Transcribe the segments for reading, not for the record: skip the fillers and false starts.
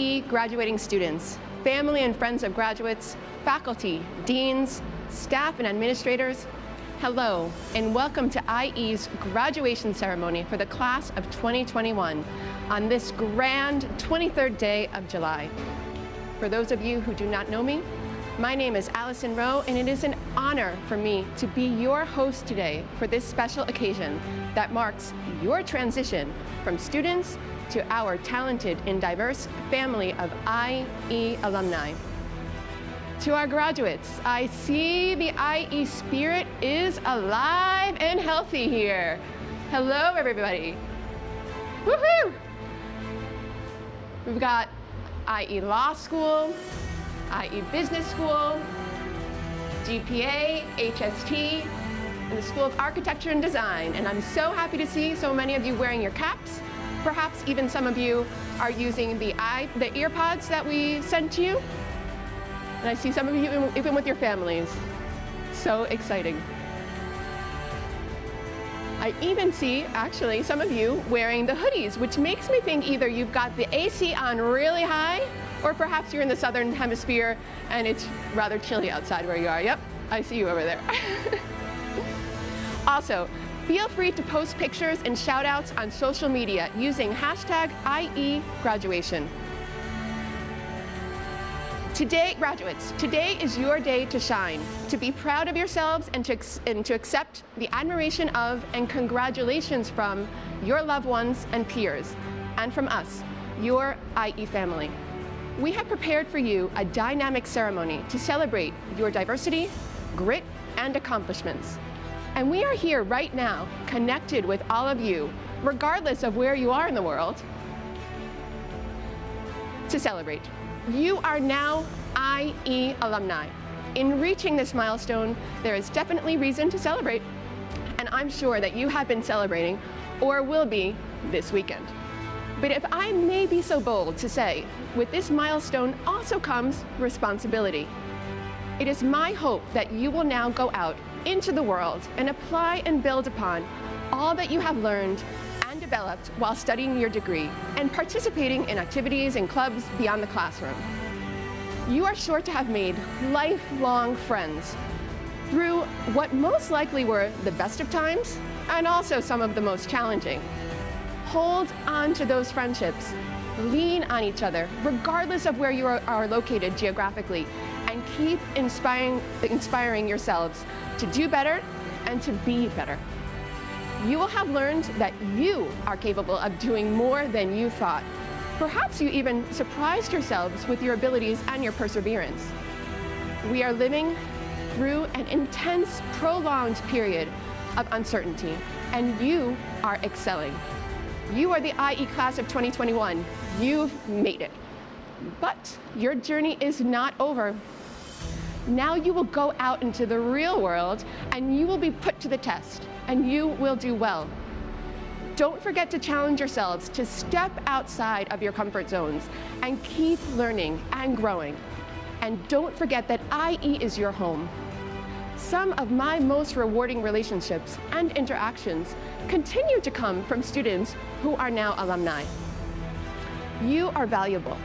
IE graduating students, family and friends of graduates, faculty, deans, staff and administrators, hello, and welcome to IE's graduation ceremony for the class of 2021 on this grand 23rd day of July. For those of you who do not know me, my name is Allison Rowe, and it is an honor for me to be your host today for this special occasion that marks your transition from students to our talented and diverse family of IE alumni. To our graduates, I see the IE spirit is alive and healthy here. Hello, everybody. Woohoo! We've got IE Law School, IE Business School, GPA, HST, and the School of Architecture and Design. And I'm so happy to see so many of you wearing your caps. Perhaps even some of you are using the earpods that we sent to you. And I see some of you even with your families. So exciting. I even see, actually, some of you wearing the hoodies, which makes me think either you've got the AC on really high, or perhaps you're in the southern hemisphere and it's rather chilly outside where you are. Yep, I see you over there. Also, feel free to post pictures and shout outs on social media using hashtag #IEGraduation. Today, graduates, today is your day to shine, to be proud of yourselves and to accept the admiration of and congratulations from your loved ones and peers, and from us, your IE family. We have prepared for you a dynamic ceremony to celebrate your diversity, grit, and accomplishments. And we are here right now, connected with all of you, regardless of where you are in the world, to celebrate. You are now IE alumni. In reaching this milestone, there is definitely reason to celebrate, and I'm sure that you have been celebrating or will be this weekend. But if I may be so bold to say, with this milestone also comes responsibility. It is my hope that you will now go out into the world and apply and build upon all that you have learned and developed while studying your degree and participating in activities and clubs beyond the classroom. You are sure to have made lifelong friends through what most likely were the best of times and also some of the most challenging. Hold on to those friendships, lean on each other, regardless of where you are located geographically, and keep inspiring yourselves to do better and to be better. You will have learned that you are capable of doing more than you thought. Perhaps you even surprised yourselves with your abilities and your perseverance. We are living through an intense, prolonged period of uncertainty, and you are excelling. You are the IE class of 2021. You've made it. But your journey is not over. Now you will go out into the real world and you will be put to the test, and you will do well. Don't forget to challenge yourselves to step outside of your comfort zones and keep learning and growing. And don't forget that IE is your home. Some of my most rewarding relationships and interactions continue to come from students who are now alumni. You are valuable.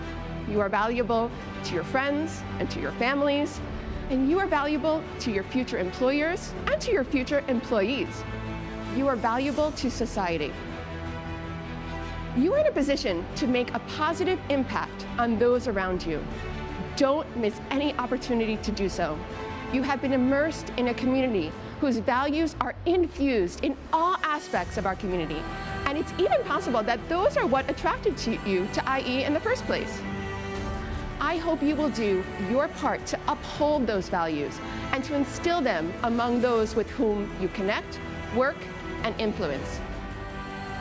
You are valuable to your friends and to your families, and you are valuable to your future employers and to your future employees. You are valuable to society. You are in a position to make a positive impact on those around you. Don't miss any opportunity to do so. You have been immersed in a community whose values are infused in all aspects of our community. And it's even possible that those are what attracted you to IE in the first place. I hope you will do your part to uphold those values and to instill them among those with whom you connect, work, and influence.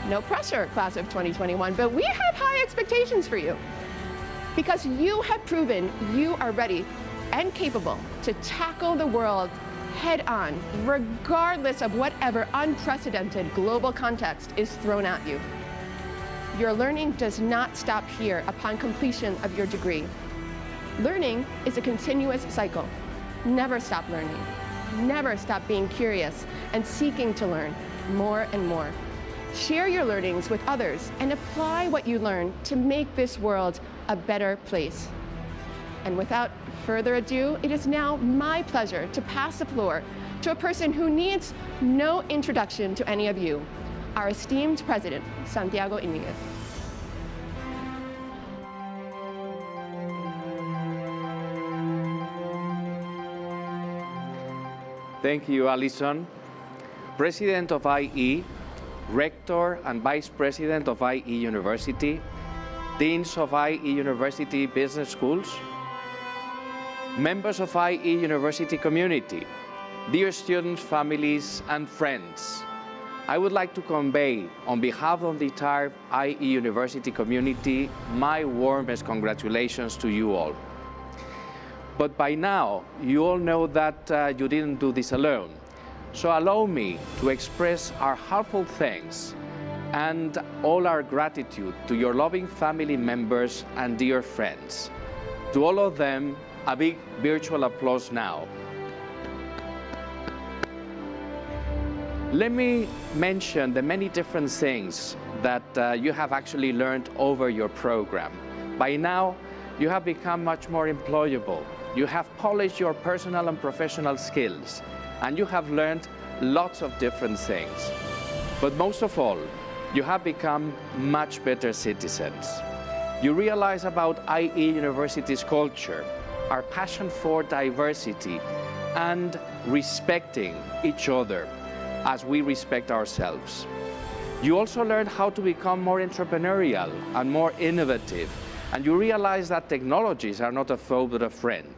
No pressure, class of 2021, but we have high expectations for you because you have proven you are ready and capable to tackle the world head-on, regardless of whatever unprecedented global context is thrown at you. Your learning does not stop here upon completion of your degree. Learning is a continuous cycle. Never stop learning. Never stop being curious and seeking to learn more and more. Share your learnings with others and apply what you learn to make this world a better place. And without further ado, it is now my pleasure to pass the floor to a person who needs no introduction to any of you, our esteemed President, Santiago Iñiguez. Thank you, Alison. President of IE, Rector and Vice President of IE University, Deans of IE University Business Schools, members of IE University community, dear students, families, and friends, I would like to convey, on behalf of the entire IE University community, my warmest congratulations to you all. But by now, you all know that you didn't do this alone. So allow me to express our heartfelt thanks and all our gratitude to your loving family members and dear friends. To all of them, a big virtual applause now. Let me mention the many different things that you have actually learned over your program. By now, you have become much more employable. You have polished your personal and professional skills, and you have learned lots of different things. But most of all, you have become much better citizens. You realize about IE University's culture, our passion for diversity, and respecting each other as we respect ourselves. You also learn how to become more entrepreneurial and more innovative, and you realize that technologies are not a foe but a friend.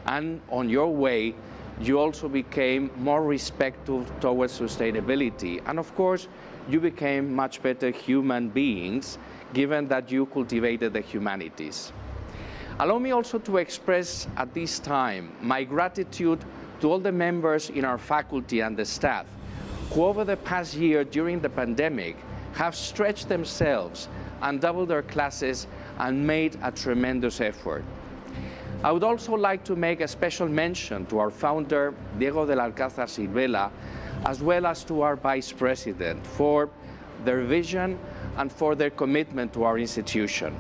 And on your way, you also became more respectful towards sustainability. And of course, you became much better human beings, given that you cultivated the humanities. Allow me also to express at this time my gratitude to all the members in our faculty and the staff who over the past year during the pandemic have stretched themselves and doubled their classes and made a tremendous effort. I would also like to make a special mention to our founder, Diego del Alcázar Silvela, as well as to our vice president for their vision and for their commitment to our institution.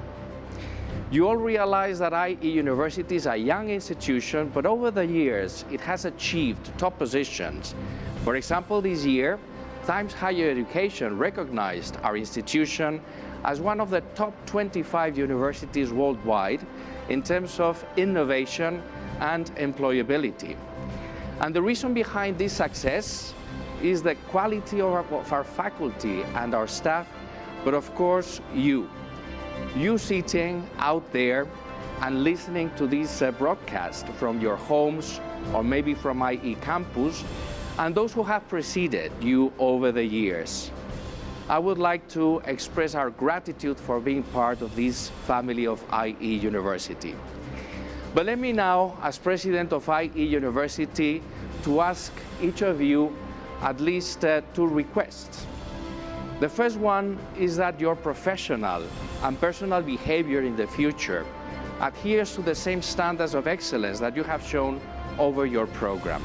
You all realize that IE University is a young institution, but over the years, it has achieved top positions. For example, this year, Times Higher Education recognized our institution as one of the top 25 universities worldwide in terms of innovation and employability. And the reason behind this success is the quality of our faculty and our staff, but of course you sitting out there and listening to this broadcast from your homes or maybe from IE campus, and those who have preceded you over the years. I would like to express our gratitude for being part of this family of IE University. But let me now, as president of IE University, to ask each of you at least two requests. The first one is that your professional and personal behavior in the future adheres to the same standards of excellence that you have shown over your program.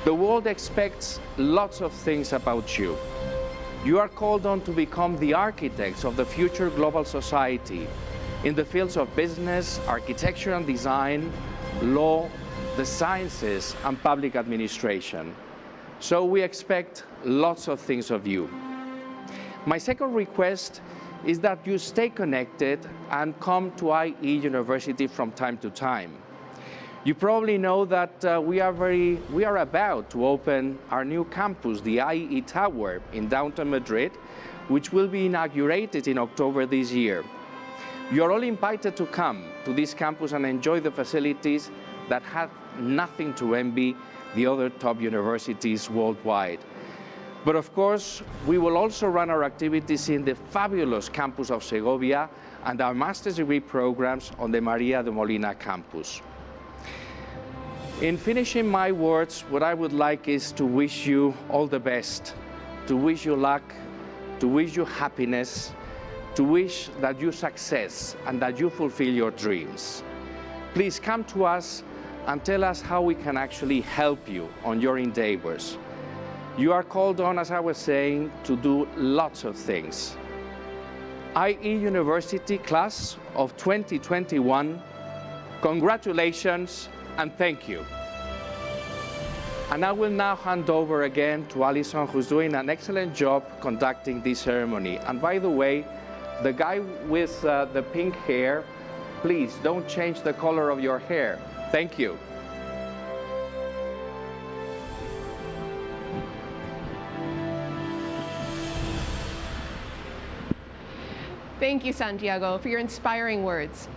The world expects lots of things about you. You are called on to become the architects of the future global society in the fields of business, architecture and design, law, the sciences, and public administration. So we expect lots of things of you. My second request is that you stay connected and come to IE University from time to time. You probably know that we are about to open our new campus, the IE Tower in downtown Madrid, which will be inaugurated in October this year. You're all invited to come to this campus and enjoy the facilities that have nothing to envy the other top universities worldwide. But of course, we will also run our activities in the fabulous campus of Segovia and our master's degree programs on the María de Molina campus. In finishing my words, what I would like is to wish you all the best, to wish you luck, to wish you happiness, to wish that you success and that you fulfill your dreams. Please come to us and tell us how we can actually help you on your endeavors. You are called on, as I was saying, to do lots of things. IE University class of 2021, congratulations and thank you. And I will now hand over again to Alison, who's doing an excellent job conducting this ceremony. And by the way, the guy with the pink hair, please don't change the color of your hair. Thank you. Thank you, Santiago, for your inspiring words.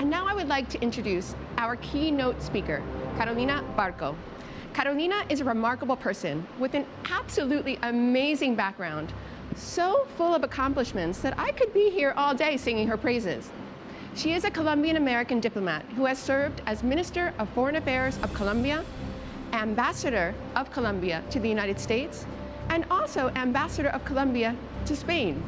And now I would like to introduce our keynote speaker, Carolina Barco. Carolina is a remarkable person with an absolutely amazing background, so full of accomplishments that I could be here all day singing her praises. She is a Colombian-American diplomat who has served as Minister of Foreign Affairs of Colombia, Ambassador of Colombia to the United States, and also Ambassador of Colombia to Spain.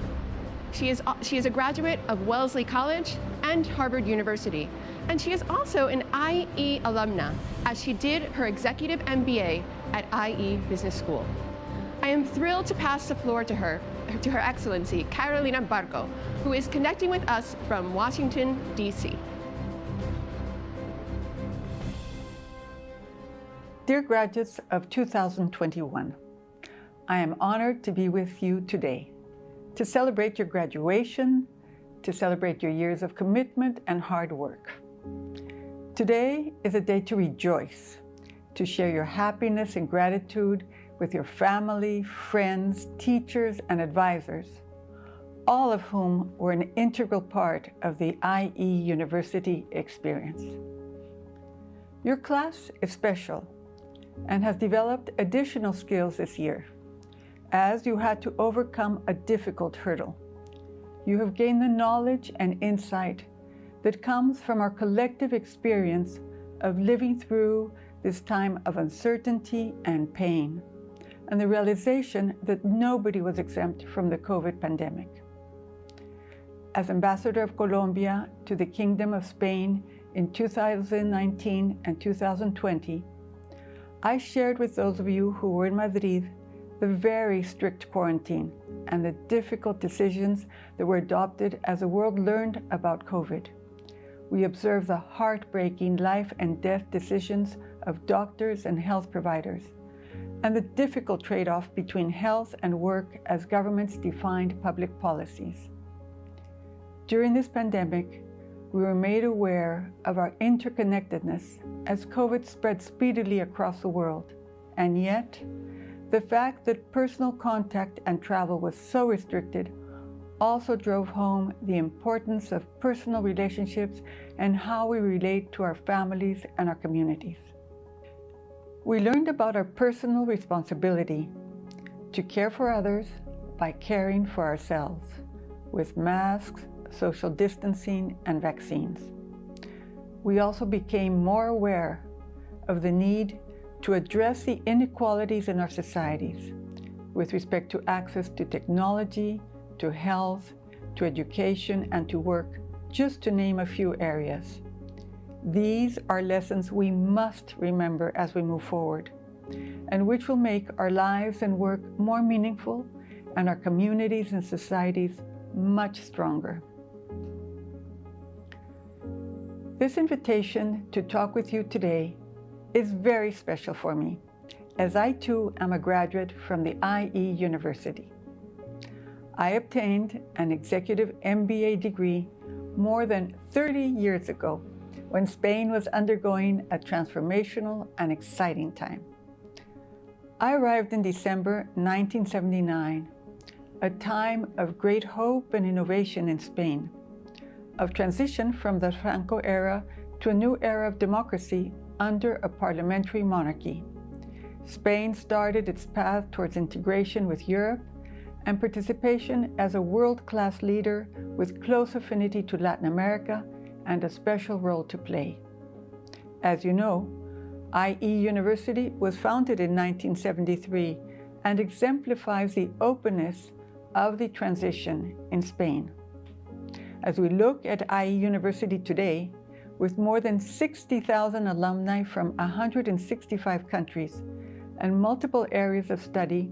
She is a graduate of Wellesley College and Harvard University, and she is also an IE alumna, as she did her executive MBA at IE Business School. I am thrilled to pass the floor to Her Excellency, Carolina Barco, who is connecting with us from Washington, D.C. Dear graduates of 2021, I am honored to be with you today to celebrate your graduation, to celebrate your years of commitment and hard work. Today is a day to rejoice, to share your happiness and gratitude with your family, friends, teachers, and advisors, all of whom were an integral part of the IE University experience. Your class is special and has developed additional skills this year, as you had to overcome a difficult hurdle. You have gained the knowledge and insight that comes from our collective experience of living through this time of uncertainty and pain, and the realization that nobody was exempt from the COVID pandemic. As Ambassador of Colombia to the Kingdom of Spain in 2019 and 2020, I shared with those of you who were in Madrid the very strict quarantine and the difficult decisions that were adopted as the world learned about COVID. We observed the heartbreaking life and death decisions of doctors and health providers, and the difficult trade-off between health and work as governments defined public policies. During this pandemic, we were made aware of our interconnectedness as COVID spread speedily across the world, and yet, the fact that personal contact and travel was so restricted also drove home the importance of personal relationships and how we relate to our families and our communities. We learned about our personal responsibility to care for others by caring for ourselves, with masks, social distancing, and vaccines. We also became more aware of the need to address the inequalities in our societies with respect to access to technology, to health, to education, and to work, just to name a few areas. These are lessons we must remember as we move forward, and which will make our lives and work more meaningful and our communities and societies much stronger. This invitation to talk with you today is very special for me, as I too am a graduate from the IE University. I obtained an executive MBA degree more than 30 years ago, when Spain was undergoing a transformational and exciting time. I arrived in December 1979, a time of great hope and innovation in Spain, of transition from the Franco era to a new era of democracy under a parliamentary monarchy. Spain started its path towards integration with Europe and participation as a world-class leader with close affinity to Latin America and a special role to play. As you know, IE University was founded in 1973 and exemplifies the openness of the transition in Spain. As we look at IE University today, with more than 60,000 alumni from 165 countries, and multiple areas of study,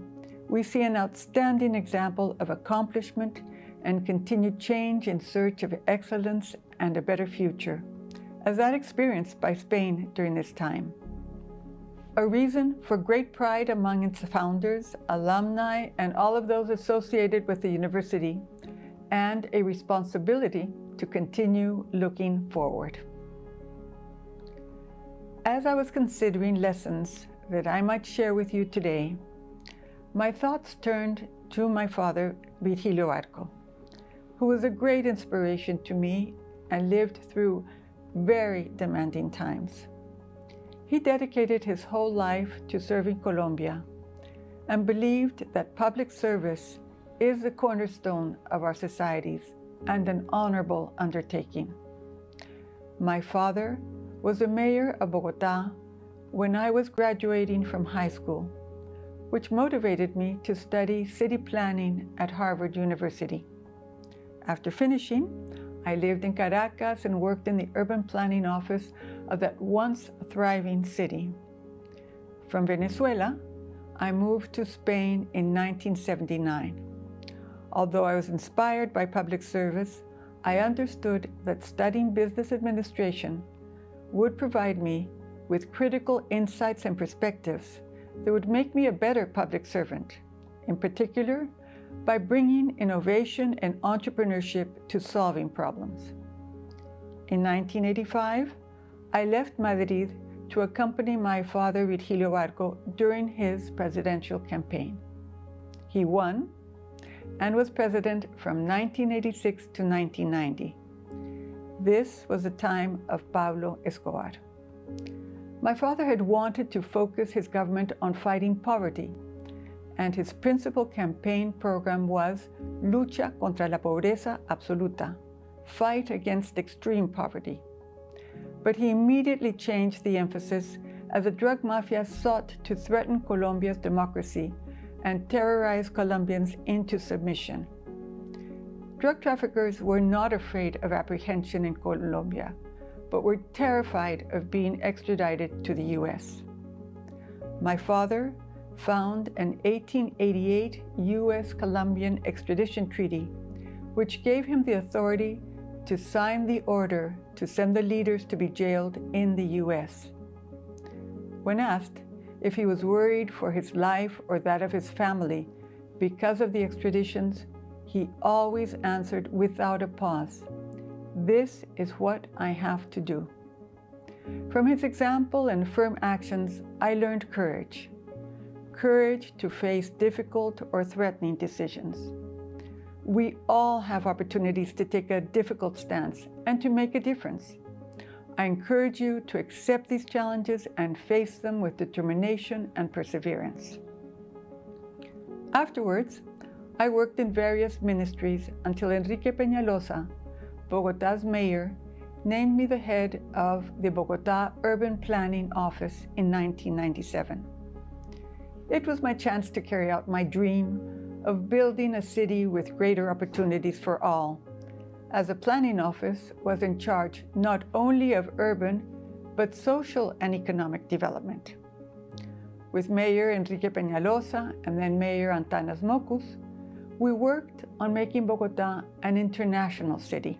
we see an outstanding example of accomplishment and continued change in search of excellence and a better future, as that experienced by Spain during this time. A reason for great pride among its founders, alumni, and all of those associated with the university, and a responsibility to continue looking forward. As I was considering lessons that I might share with you today, my thoughts turned to my father, Virgilio Arco, who was a great inspiration to me and lived through very demanding times. He dedicated his whole life to serving Colombia and believed that public service is the cornerstone of our societies and an honorable undertaking. My father was the mayor of Bogotá when I was graduating from high school, which motivated me to study city planning at Harvard University. After finishing, I lived in Caracas and worked in the urban planning office of that once thriving city. From Venezuela, I moved to Spain in 1979. Although I was inspired by public service, I understood that studying business administration would provide me with critical insights and perspectives that would make me a better public servant, in particular by bringing innovation and entrepreneurship to solving problems. In 1985, I left Madrid to accompany my father Virgilio Arco during his presidential campaign. He won and was president from 1986 to 1990. This was the time of Pablo Escobar. My father had wanted to focus his government on fighting poverty, and his principal campaign program was Lucha contra la pobreza absoluta, fight against extreme poverty. But he immediately changed the emphasis as the drug mafia sought to threaten Colombia's democracy and terrorize Colombians into submission. Drug traffickers were not afraid of apprehension in Colombia, but were terrified of being extradited to the US. My father found an 1888 US-Colombian extradition treaty, which gave him the authority to sign the order to send the leaders to be jailed in the US. When asked if he was worried for his life or that of his family because of the extraditions, he always answered without a pause, "This is what I have to do." From his example and firm actions, I learned courage. Courage to face difficult or threatening decisions. We all have opportunities to take a difficult stance and to make a difference. I encourage you to accept these challenges and face them with determination and perseverance. Afterwards, I worked in various ministries until Enrique Peñalosa, Bogotá's mayor, named me the head of the Bogotá Urban Planning Office in 1997. It was my chance to carry out my dream of building a city with greater opportunities for all, as the planning office was in charge not only of urban, but social and economic development. With Mayor Enrique Peñalosa and then Mayor Antanas Mocus, we worked on making Bogotá an international city.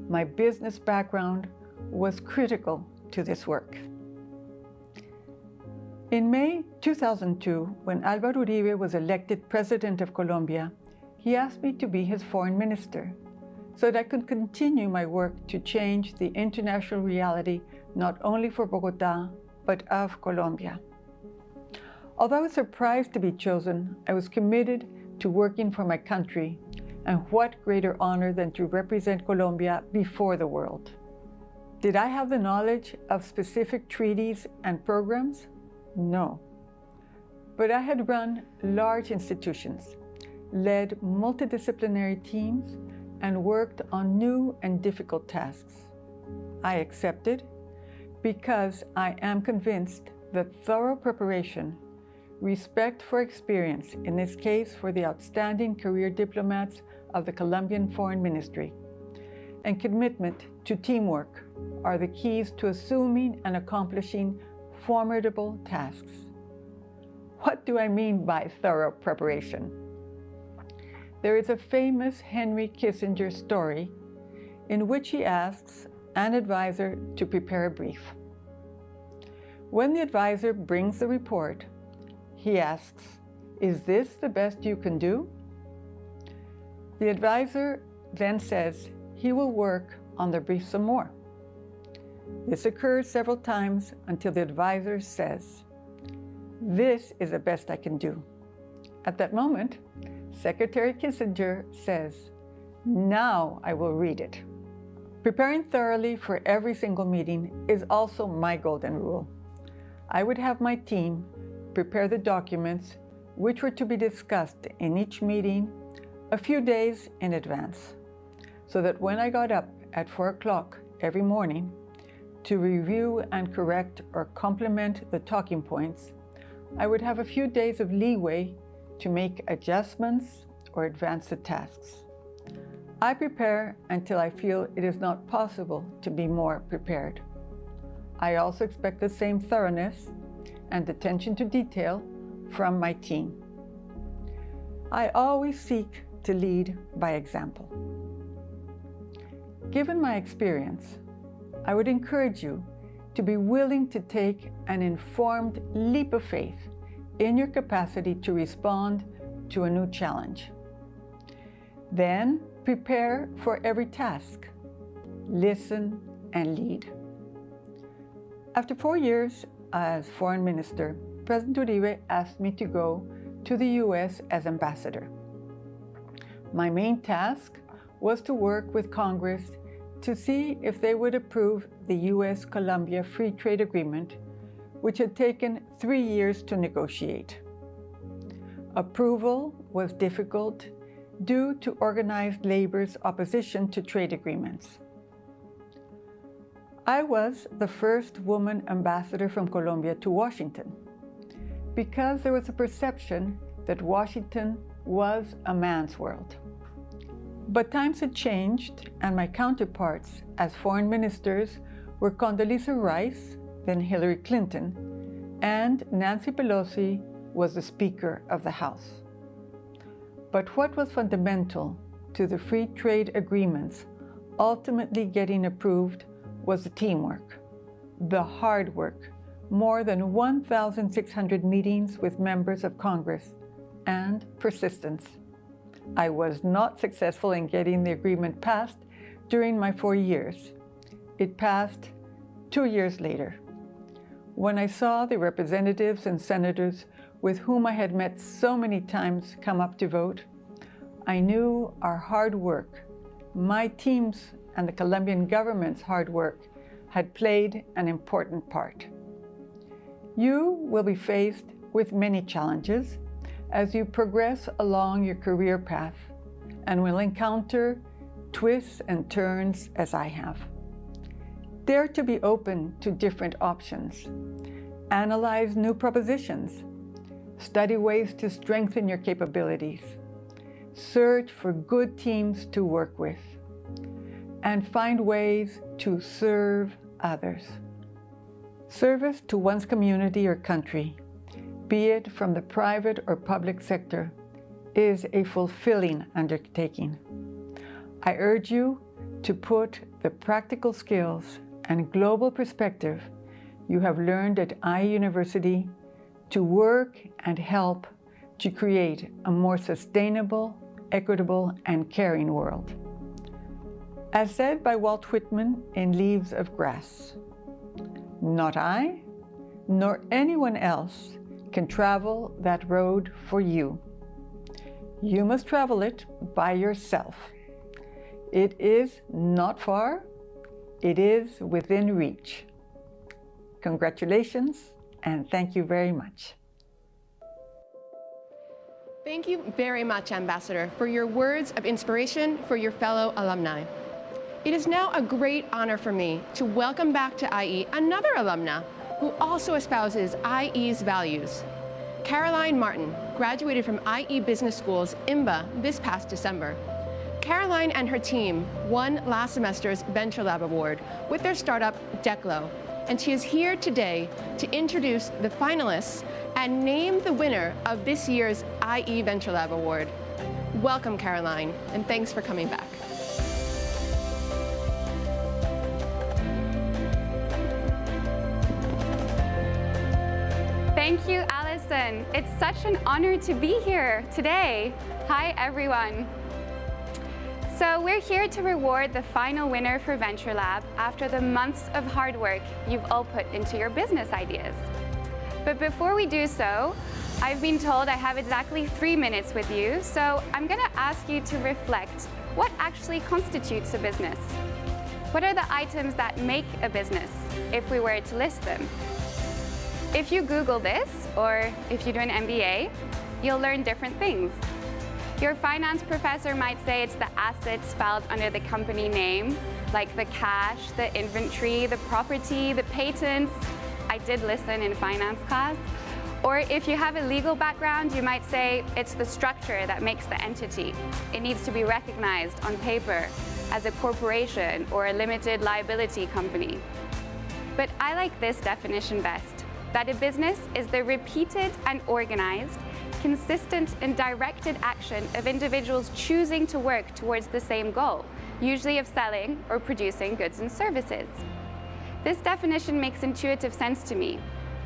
My business background was critical to this work. In May 2002, when Álvaro Uribe was elected president of Colombia, he asked me to be his foreign minister so that I could continue my work to change the international reality not only for Bogotá, but of Colombia. Although I was surprised to be chosen, I was committed to working for my country, and what greater honor than to represent Colombia before the world. Did I have the knowledge of specific treaties and programs? No. But I had run large institutions, led multidisciplinary teams, and worked on new and difficult tasks. I accepted because I am convinced that thorough preparation, respect for experience, in this case for the outstanding career diplomats of the Colombian Foreign Ministry, and commitment to teamwork are the keys to assuming and accomplishing formidable tasks. What do I mean by thorough preparation? There is a famous Henry Kissinger story in which he asks an advisor to prepare a brief. When the advisor brings the report, he asks, "Is this the best you can do?" The advisor then says he will work on the brief some more. This occurs several times until the advisor says, "This is the best I can do." At that moment, Secretary Kissinger says, "Now I will read it." Preparing thoroughly for every single meeting is also my golden rule. I would have my team prepare the documents which were to be discussed in each meeting a few days in advance, so that when I got up at 4 o'clock every morning to review and correct or complement the talking points, I would have a few days of leeway to make adjustments or advance the tasks. I prepare until I feel it is not possible to be more prepared. I also expect the same thoroughness and attention to detail from my team. I always seek to lead by example. Given my experience, I would encourage you to be willing to take an informed leap of faith in your capacity to respond to a new challenge. Then prepare for every task. Listen and lead. After 4 years as foreign minister, President Uribe asked me to go to the US as ambassador. My main task was to work with Congress to see if they would approve the US-Colombia Free Trade Agreement, which had taken 3 years to negotiate. Approval was difficult due to organized labor's opposition to trade agreements. I was the first woman ambassador from Colombia to Washington because there was a perception that Washington was a man's world. But times had changed, and my counterparts as foreign ministers were Condoleezza Rice, then Hillary Clinton, and Nancy Pelosi was the Speaker of the House. But what was fundamental to the free trade agreements ultimately getting approved was the teamwork, the hard work, more than 1,600 meetings with members of Congress, and persistence. I was not successful in getting the agreement passed during my 4 years. It passed 2 years later. When I saw the representatives and senators with whom I had met so many times come up to vote, I knew our hard work, my team's and the Colombian government's hard work, had played an important part. You will be faced with many challenges as you progress along your career path and will encounter twists and turns as I have. Dare to be open to different options. Analyze new propositions. Study ways to strengthen your capabilities. Search for good teams to work with. And find ways to serve others. Service to one's community or country, be it from the private or public sector, is a fulfilling undertaking. I urge you to put the practical skills and global perspective you have learned at IE University to work and help to create a more sustainable, equitable, and caring world. As said by Walt Whitman in Leaves of Grass, "Not I, nor anyone else can travel that road for you. You must travel it by yourself. It is not far, it is within reach." Congratulations, and thank you very much. Thank you very much, Ambassador, for your words of inspiration for your fellow alumni. It is now a great honor for me to welcome back to IE another alumna who also espouses IE's values. Caroline Martin graduated from IE Business School's IMBA this past December. Caroline and her team won last semester's Venture Lab Award with their startup, Declo, and she is here today to introduce the finalists and name the winner of this year's IE Venture Lab Award. Welcome, Caroline, and thanks for coming back. Thank you, Allison. It's such an honor to be here today. Hi, everyone. So we're here to reward the final winner for Venture Lab after the months of hard work you've all put into your business ideas. But before we do so, I've been told I have exactly 3 minutes with you, so I'm going to ask you to reflect what actually constitutes a business. What are the items that make a business, if we were to list them? If you Google this, or if you do an MBA, you'll learn different things. Your finance professor might say it's the assets filed under the company name, like the cash, the inventory, the property, the patents. I did listen in finance class. Or if you have a legal background, you might say it's the structure that makes the entity. It needs to be recognized on paper as a corporation or a limited liability company. But I like this definition best, that a business is the repeated and organized, consistent and directed action of individuals choosing to work towards the same goal, usually of selling or producing goods and services. This definition makes intuitive sense to me.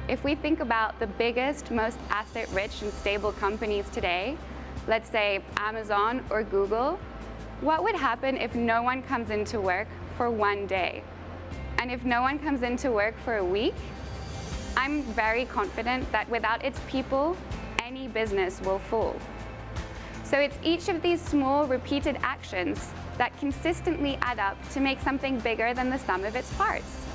If we think about the biggest, most asset-rich and stable companies today, let's say Amazon or Google, what would happen if no one comes into work for 1 day? And if no one comes into work for a week? I'm very confident that without its people, any business will fall. So it's each of these small, repeated actions that consistently add up to make something bigger than the sum of its parts.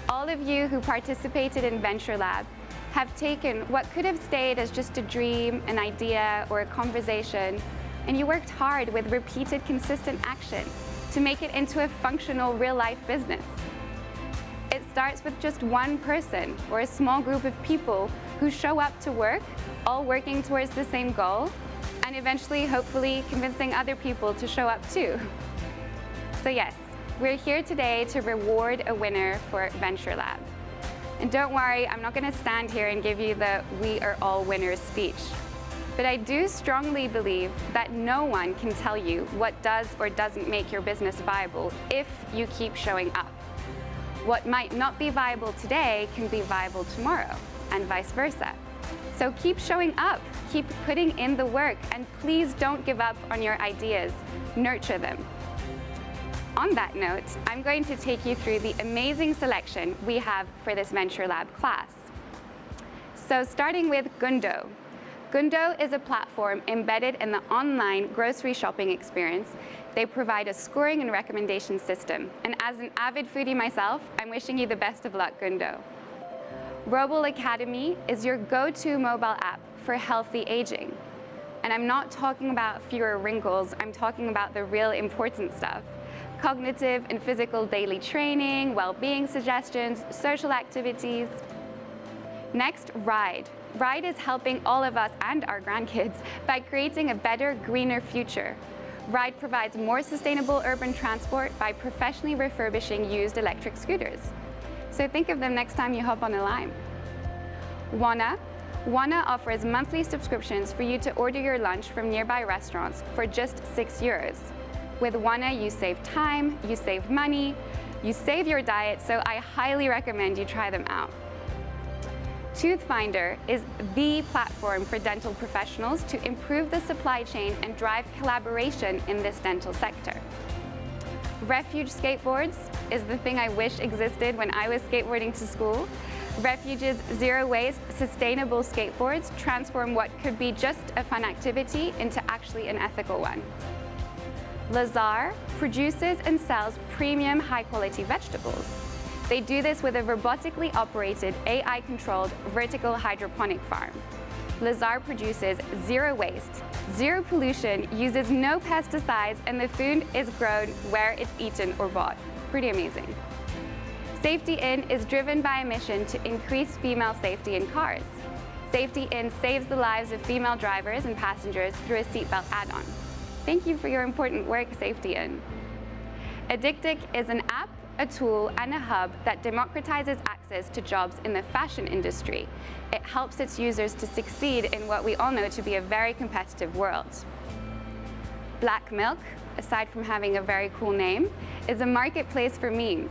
All of you who participated in Venture Lab have taken what could have stayed as just a dream, an idea, or a conversation, and you worked hard with repeated, consistent action to make it into a functional, real-life business. It starts with just one person or a small group of people who show up to work, all working towards the same goal, and eventually, hopefully, convincing other people to show up too. So yes, we're here today to reward a winner for Venture Lab. And don't worry, I'm not going to stand here and give you the "we are all winners" speech. But I do strongly believe that no one can tell you what does or doesn't make your business viable if you keep showing up. What might not be viable today can be viable tomorrow, and vice versa. So keep showing up, keep putting in the work, and please don't give up on your ideas. Nurture them. On that note, I'm going to take you through the amazing selection we have for this Venture Lab class. So starting with Gundo. Gundo is a platform embedded in the online grocery shopping experience. They provide a scoring and recommendation system. And as an avid foodie myself, I'm wishing you the best of luck, Gundo. Roble Academy is your go-to mobile app for healthy aging. And I'm not talking about fewer wrinkles, I'm talking about the real important stuff. Cognitive and physical daily training, well-being suggestions, social activities. Next, Ride. Ride is helping all of us and our grandkids by creating a better, greener future. Ride provides more sustainable urban transport by professionally refurbishing used electric scooters. So think of them next time you hop on a Lime. Wana. Wana offers monthly subscriptions for you to order your lunch from nearby restaurants for just €6. With Wana, you save time, you save money, you save your diet, so I highly recommend you try them out. Toothfinder is the platform for dental professionals to improve the supply chain and drive collaboration in this dental sector. Refuge Skateboards is the thing I wish existed when I was skateboarding to school. Refuge's zero-waste, sustainable skateboards transform what could be just a fun activity into actually an ethical one. Lazar produces and sells premium, high-quality vegetables. They do this with a robotically operated, AI-controlled vertical hydroponic farm. Lazar produces zero waste, zero pollution, uses no pesticides, and the food is grown where it's eaten or bought. Pretty amazing. Safety In is driven by a mission to increase female safety in cars. Safety In saves the lives of female drivers and passengers through a seatbelt add-on. Thank you for your important work, Safety In. Addictic is an app, a tool and a hub that democratizes access to jobs in the fashion industry. It helps its users to succeed in what we all know to be a very competitive world. Black Milk, aside from having a very cool name, is a marketplace for memes.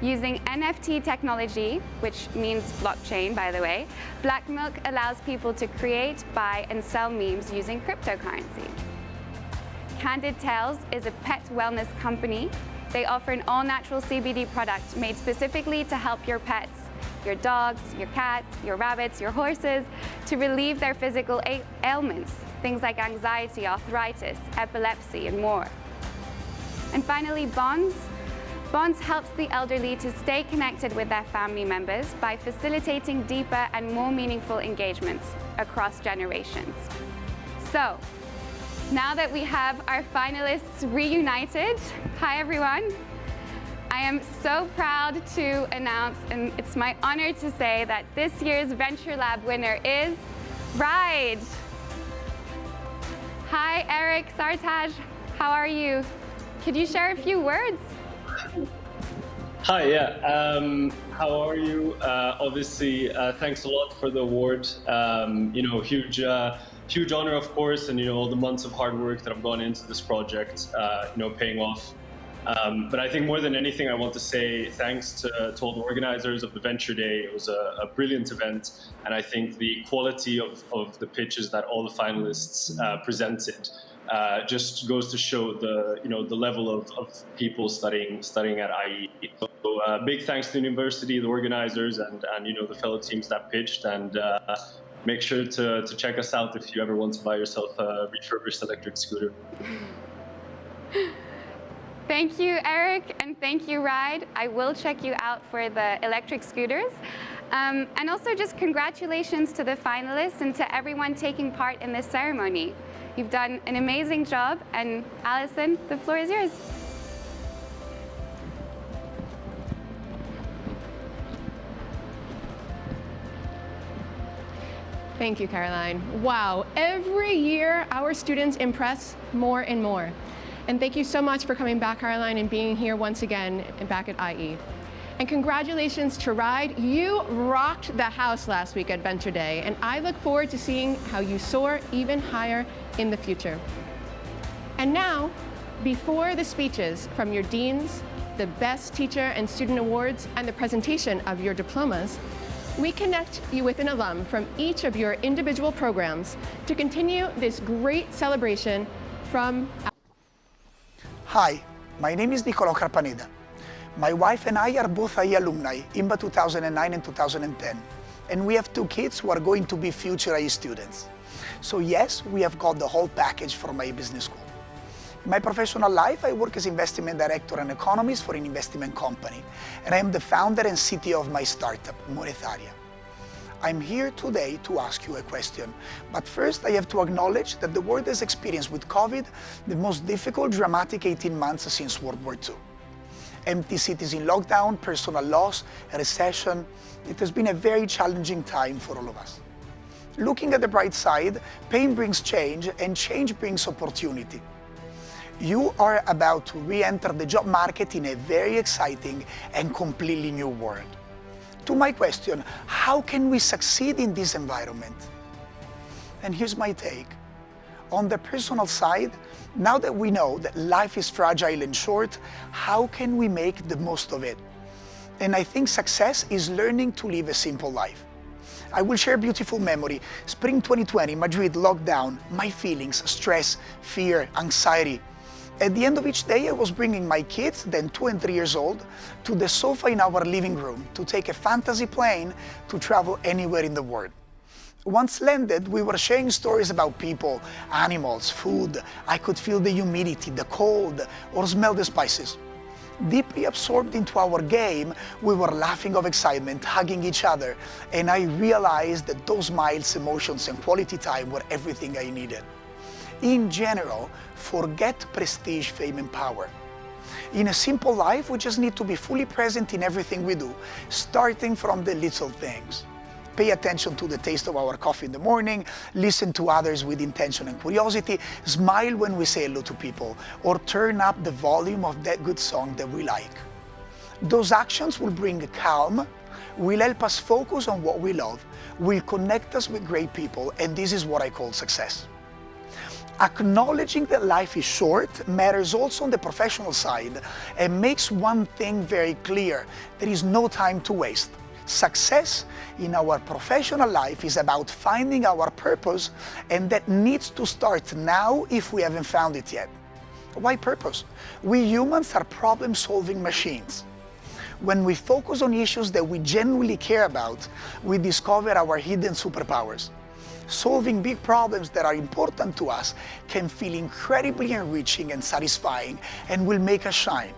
Using NFT technology, which means blockchain, by the way, Black Milk allows people to create, buy, and sell memes using cryptocurrency. Candid Tales is a pet wellness company. They offer an all-natural CBD product made specifically to help your pets, your dogs, your cats, your rabbits, your horses, to relieve their physical ailments, things like anxiety, arthritis, epilepsy, and more. And finally, Bonds. Bonds helps the elderly to stay connected with their family members by facilitating deeper and more meaningful engagements across generations. So, now that we have our finalists reunited, hi everyone. I am so proud to announce, and it's my honor to say, that this year's Venture Lab winner is Ride. Hi Eric, Sartaj, how are you? Could you share a few words? Hi, how are you? Obviously, thanks a lot for the award. Huge honor, of course, and all the months of hard work that have gone into this project, paying off. But I think more than anything, I want to say thanks to all the organizers of the Venture Day. It was a brilliant event, and I think the quality of the pitches that all the finalists presented just goes to show the level of people studying at IE. So big thanks to the university, the organizers, and the fellow teams that pitched. And make sure to check us out if you ever want to buy yourself a refurbished electric scooter. Thank you, Eric, and thank you, Ride. I will check you out for the electric scooters. And also just congratulations to the finalists and to everyone taking part in this ceremony. You've done an amazing job, and Alison, the floor is yours. Thank you, Caroline. Wow, every year our students impress more and more. And thank you so much for coming back, Caroline, and being here once again and back at IE. And congratulations to Ride. You rocked the house last week at Venture Day, and I look forward to seeing how you soar even higher in the future. And now, before the speeches from your deans, the Best Teacher and Student Awards, and the presentation of your diplomas, we connect you with an alum from each of your individual programs to continue this great celebration from. Hi, my name is Nicolò Carpaneda. My wife and I are both IE alumni, IMBA 2009 and 2010, and we have 2 kids who are going to be future IE students. So yes, we have got the whole package from IE Business School. In my professional life, I work as investment director and economist for an investment company, and I am the founder and CTO of my startup, Monetaria. I'm here today to ask you a question, but first I have to acknowledge that the world has experienced with COVID the most difficult, dramatic 18 months since World War II. Empty cities in lockdown, personal loss, a recession. It has been a very challenging time for all of us. Looking at the bright side, pain brings change, and change brings opportunity. You are about to re-enter the job market in a very exciting and completely new world. To my question, how can we succeed in this environment? And here's my take. On the personal side, now that we know that life is fragile and short, how can we make the most of it? And I think success is learning to live a simple life. I will share a beautiful memory. Spring 2020, Madrid, lockdown, my feelings, stress, fear, anxiety. At the end of each day, I was bringing my kids, then 2 and 3 years old, to the sofa in our living room to take a fantasy plane to travel anywhere in the world. Once landed, we were sharing stories about people, animals, food. I could feel the humidity, the cold, or smell the spices. Deeply absorbed into our game, we were laughing of excitement, hugging each other, and I realized that those smiles, emotions, and quality time were everything I needed. In general, forget prestige, fame, and power. In a simple life, we just need to be fully present in everything we do, starting from the little things. Pay attention to the taste of our coffee in the morning, listen to others with intention and curiosity, smile when we say hello to people, or turn up the volume of that good song that we like. Those actions will bring calm, will help us focus on what we love, will connect us with great people, and this is what I call success. Acknowledging that life is short matters also on the professional side and makes one thing very clear: there is no time to waste. Success in our professional life is about finding our purpose, and that needs to start now if we haven't found it yet. Why purpose? We humans are problem-solving machines. When we focus on issues that we genuinely care about, we discover our hidden superpowers. Solving big problems that are important to us can feel incredibly enriching and satisfying and will make us shine.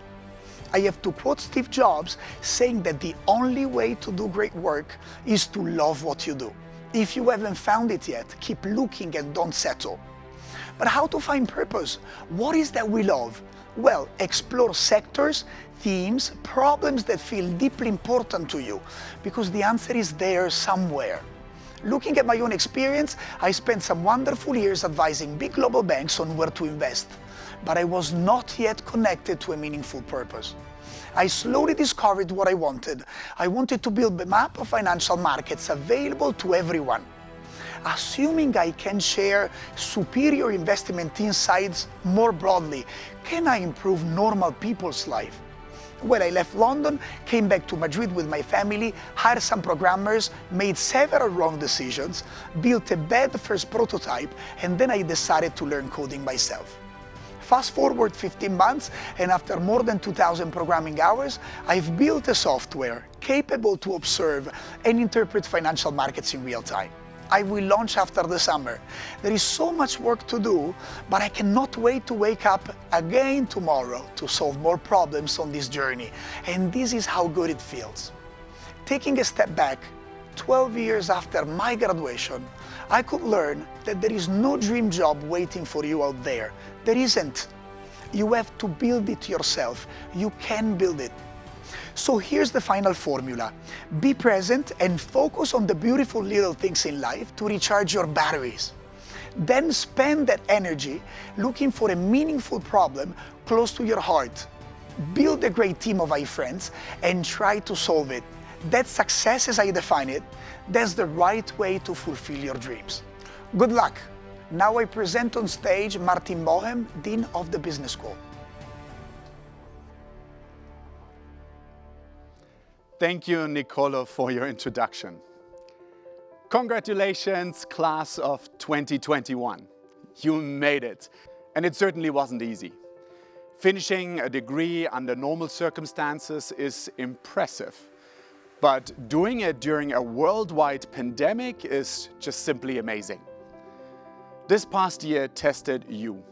I have to quote Steve Jobs saying that the only way to do great work is to love what you do. If you haven't found it yet, keep looking and don't settle. But how to find purpose? What is that we love? Well, explore sectors, themes, problems that feel deeply important to you, because the answer is there somewhere. Looking at my own experience, I spent some wonderful years advising big global banks on where to invest, but I was not yet connected to a meaningful purpose. I slowly discovered what I wanted. I wanted to build a map of financial markets available to everyone. Assuming I can share superior investment insights more broadly, can I improve normal people's life? Well, I left London, came back to Madrid with my family, hired some programmers, made several wrong decisions, built a bad first prototype, and then I decided to learn coding myself. Fast forward 15 months, and after more than 2,000 programming hours, I've built a software capable to observe and interpret financial markets in real time. I will launch after the summer. There is so much work to do, but I cannot wait to wake up again tomorrow to solve more problems on this journey. And this is how good it feels. Taking a step back, 12 years after my graduation, I could learn that there is no dream job waiting for you out there. There isn't. You have to build it yourself. You can build it. So here's the final formula. Be present and focus on the beautiful little things in life to recharge your batteries. Then spend that energy looking for a meaningful problem close to your heart. Build a great team of friends and try to solve it. That's success as I define it. That's the right way to fulfill your dreams. Good luck. Now I present on stage Martin Bohem, Dean of the Business School. Thank you, Nicolo, for your introduction. Congratulations, class of 2021. You made it, and it certainly wasn't easy. Finishing a degree under normal circumstances is impressive, but doing it during a worldwide pandemic is just simply amazing. This past year tested you.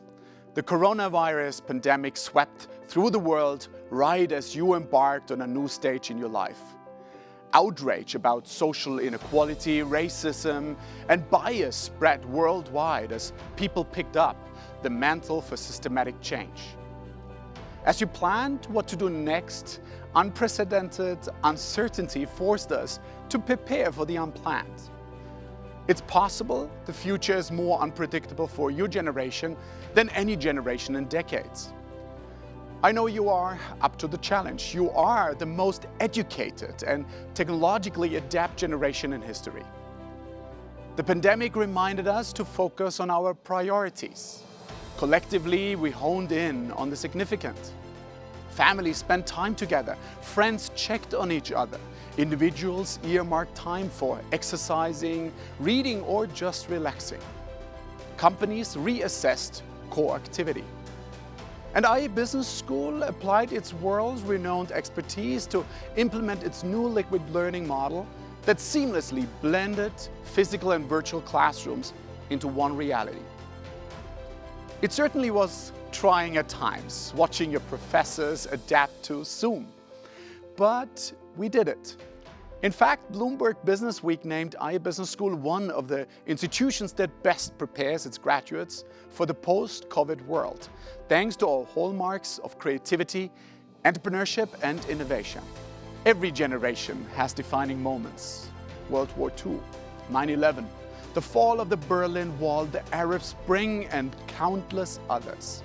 The coronavirus pandemic swept through the world right as you embarked on a new stage in your life. Outrage about social inequality, racism, and bias spread worldwide as people picked up the mantle for systematic change. As you planned what to do next, unprecedented uncertainty forced us to prepare for the unplanned. It's possible the future is more unpredictable for your generation than any generation in decades. I know you are up to the challenge. You are the most educated and technologically adept generation in history. The pandemic reminded us to focus on our priorities. Collectively, we honed in on the significant. Families spent time together, friends checked on each other, individuals earmarked time for exercising, reading, or just relaxing. Companies reassessed core activity. And IE Business School applied its world-renowned expertise to implement its new liquid learning model that seamlessly blended physical and virtual classrooms into one reality. It certainly was trying at times, watching your professors adapt to Zoom. But we did it. In fact, Bloomberg Business Week named IE Business School one of the institutions that best prepares its graduates for the post-COVID world, thanks to our hallmarks of creativity, entrepreneurship, and innovation. Every generation has defining moments. World War II, 9/11, the fall of the Berlin Wall, the Arab Spring, and countless others.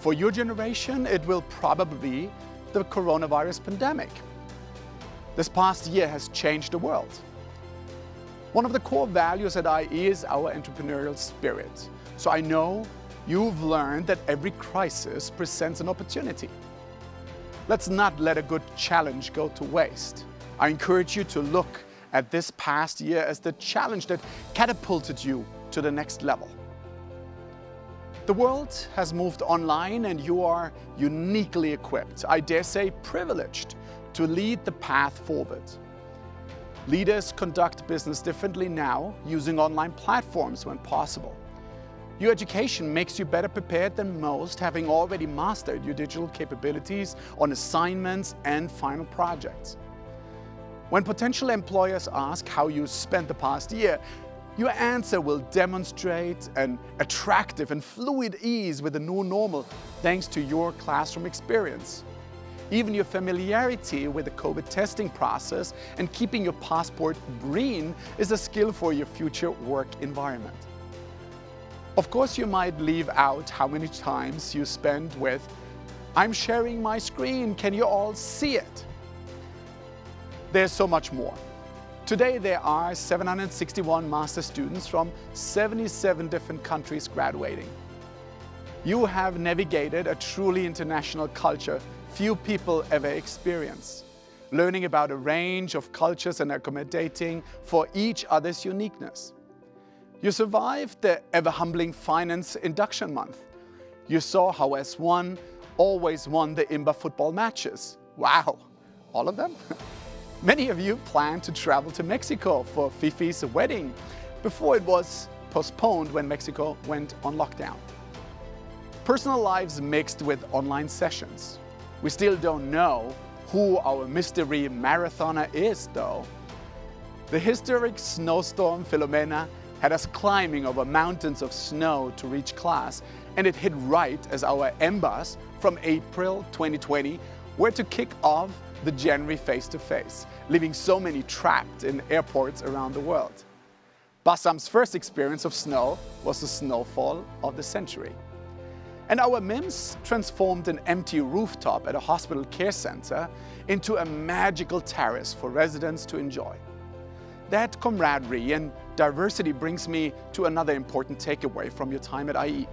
For your generation, it will probably be the coronavirus pandemic. This past year has changed the world. One of the core values at IE is our entrepreneurial spirit. So I know you've learned that every crisis presents an opportunity. Let's not let a good challenge go to waste. I encourage you to look at this past year as the challenge that catapulted you to the next level. The world has moved online and you are uniquely equipped, I dare say privileged, to lead the path forward. Leaders conduct business differently now, using online platforms when possible. Your education makes you better prepared than most, having already mastered your digital capabilities on assignments and final projects. When potential employers ask how you spent the past year, your answer will demonstrate an attractive and fluid ease with the new normal thanks to your classroom experience. Even your familiarity with the COVID testing process and keeping your passport green is a skill for your future work environment. Of course, you might leave out how many times you spend with, "I'm sharing my screen, can you all see it?" There's so much more. Today there are 761 master students from 77 different countries graduating. You have navigated a truly international culture few people ever experience, learning about a range of cultures and accommodating for each other's uniqueness. You survived the ever-humbling finance induction month. You saw how S1 always won the IMBA football matches. Wow, all of them? Many of you planned to travel to Mexico for Fifi's wedding before it was postponed when Mexico went on lockdown. Personal lives mixed with online sessions. We still don't know who our mystery marathoner is, though. The historic snowstorm Filomena had us climbing over mountains of snow to reach class, and it hit right as our MBAs from April 2020 were to kick off the January face-to-face, leaving so many trapped in airports around the world. Bassam's first experience of snow was the snowfall of the century. And our MIMS transformed an empty rooftop at a hospital care center into a magical terrace for residents to enjoy. That camaraderie and diversity brings me to another important takeaway from your time at IE.